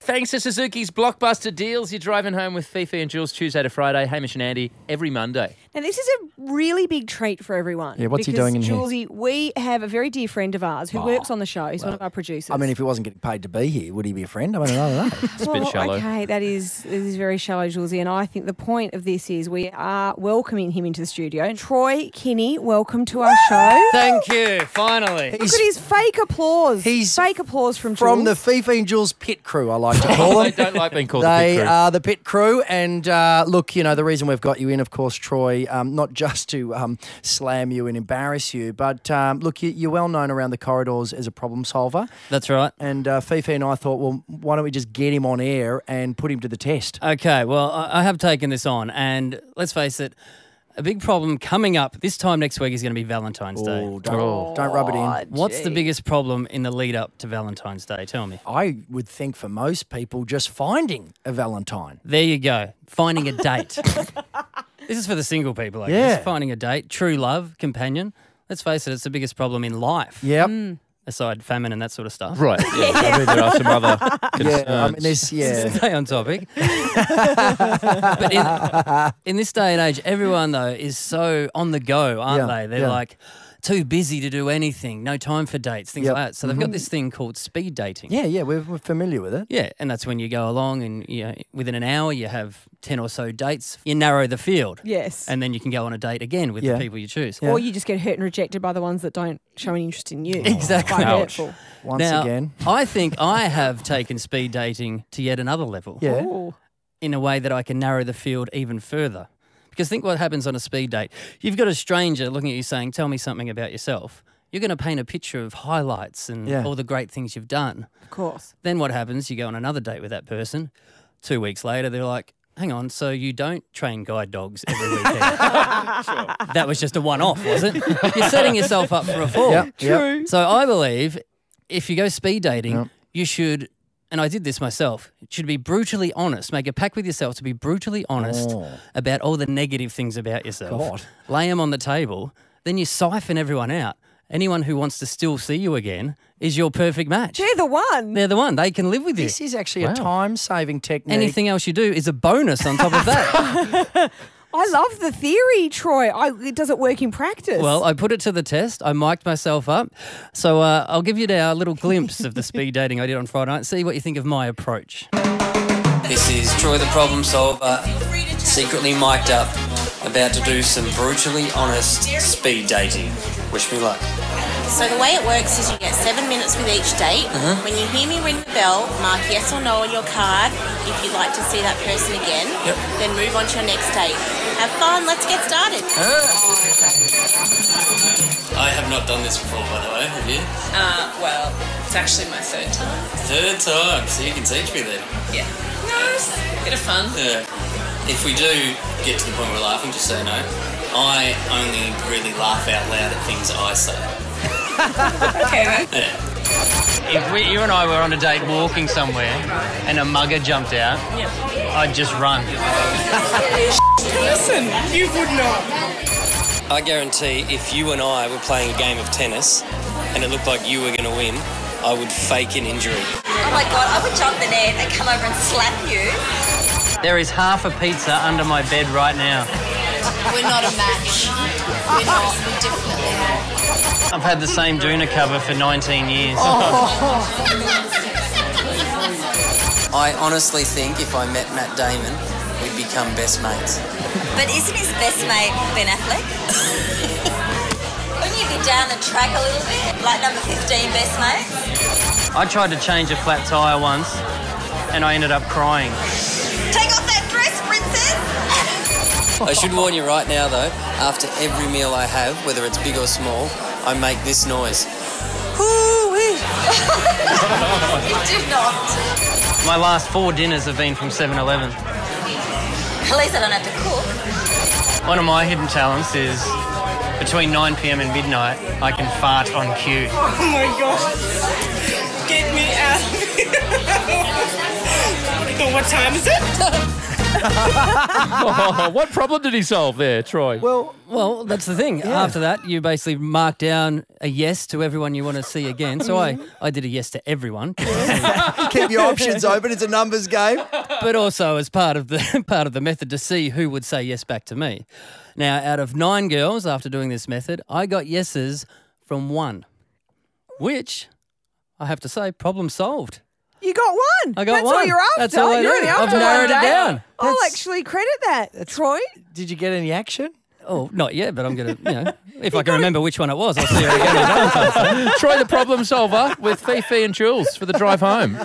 Thanks to Suzuki's blockbuster deals. You're driving home with Fifi and Jules Tuesday to Friday. Hamish and Andy every Monday. Now, this is a really big treat for everyone. Yeah, what's he doing in here? Julesy, we have a very dear friend of ours who works on the show. He's one of our producers. I mean, if he wasn't getting paid to be here, would he be a friend? I mean, I don't know. It's a bit shallow. Okay, that is very shallow, Julesy, and I think the point of this is we are welcoming him into the studio. Troy Kinne, welcome to our show. Thank you. Finally. Look at his fake applause. He's fake applause from Jules. From the Fifi and Jules pit crew, I like to call them. I don't like being called the They pit crew. are the pit crew. And look, you know, the reason we've got you in, of course, Troy, not just to slam you and embarrass you, but look, you're well known around the corridors as a problem solver. That's right. And Fifi and I thought, well, why don't we just get him on air and put him to the test? Okay, well, I have taken this on, and let's face it, a big problem coming up this time next week is going to be Valentine's Day. Oh, don't rub it in. What's the biggest problem in the lead up to Valentine's Day? Tell me. I would think for most people, just finding a Valentine. There you go. Finding a date. This is for the single people, I guess. Finding a date, true love, companion. Let's face it, it's the biggest problem in life. Yep. Aside famine and that sort of stuff. Right. Yeah. I mean, there are some other concerns. Yeah, I mean, Stay on topic. But in this day and age, everyone, though, is so on the go, aren't they? They're like too busy to do anything, no time for dates, things like that. So they've got this thing called speed dating. Yeah, we're familiar with it. Yeah, and that's when you go along and within an hour you have 10 or so dates. You narrow the field. Yes. And then you can go on a date again with the people you choose. Or you just get hurt and rejected by the ones that don't show any interest in you. Exactly. Quite Ouch. hurtful. Once Now, again. I think I have taken speed dating to yet another level. Yeah. Ooh. In a way that I can narrow the field even further. Because think what happens on a speed date. You've got a stranger looking at you saying, tell me something about yourself. You're going to paint a picture of highlights and all the great things you've done. Of course. Then what happens? You go on another date with that person. 2 weeks later, they're like, hang on, so you don't train guide dogs every weekend? Sure. That was just a one-off, was it? You're setting yourself up for a fall. Yep. True. So I believe if you go speed dating, you should, and I did this myself, it should be brutally honest. Make a pact with yourself to be brutally honest about all the negative things about yourself. God. Lay them on the table. Then you siphon everyone out. Anyone who wants to still see you again is your perfect match. They're the one. They're the one. They can live with you. This is actually a time-saving technique. Anything else you do is a bonus on top of that. I love the theory, Troy. Does it work in practice? Well, I put it to the test. I mic'd myself up. So I'll give you now a little glimpse of the speed dating I did on Friday night. See what you think of my approach. This is Troy the Problem Solver, secretly mic'd up, about to do some brutally honest speed dating. Wish me luck. So the way it works is you get 7 minutes with each date. When you hear me ring the bell, mark yes or no on your card if you'd like to see that person again. Then move on to your next date. Have fun, let's get started. I have not done this before, by the way, have you? Well, it's actually my third time. Third time, so you can teach me then. Yeah. Nice. Bit of fun. Yeah. If we do get to the point where we're laughing, just so you know, I only really laugh out loud at things I say. Okay, then. Yeah. If you and I were on a date walking somewhere and a mugger jumped out, I'd just run. Listen, you would not. I guarantee if you and I were playing a game of tennis and it looked like you were going to win, I would fake an injury. Oh my God, I would jump the net and come over and slap you. There is half a pizza under my bed right now. We're not a match. We're not. We're definitely not. I've had the same doona cover for 19 years. I honestly think if I met Matt Damon, we'd become best mates. But isn't his best mate Ben Affleck? Wouldn't you be down the track a little bit? Like number 15 best mate? I tried to change a flat tyre once and I ended up crying. Take off that dress, princess! I should warn you right now, though, after every meal I have, whether it's big or small, I make this noise. You do not. My last 4 dinners have been from 7-Eleven. At least I don't have to cook. One of my hidden talents is between 9 p.m. and midnight, I can fart on cue. Oh my God. Get me out of here. So what time is it? Oh, what problem did he solve there, Troy? Well, that's the thing. After that, you basically mark down a yes to everyone you want to see again. So I did a yes to everyone. Keep your options open. It's a numbers game. But also as part of the method to see who would say yes back to me. Now, out of 9 girls after doing this method, I got yeses from 1, which I have to say, problem solved. You got 1. I got That's 1. all you're after. That's all I You're do. only after I've one narrowed it day. down. I'll actually credit that, Troy. Did you get any action? Oh, not yet, but I'm going to, if I can remember which one it was, I'll see her again. Troy the problem solver with Fifi and Jules for the drive home.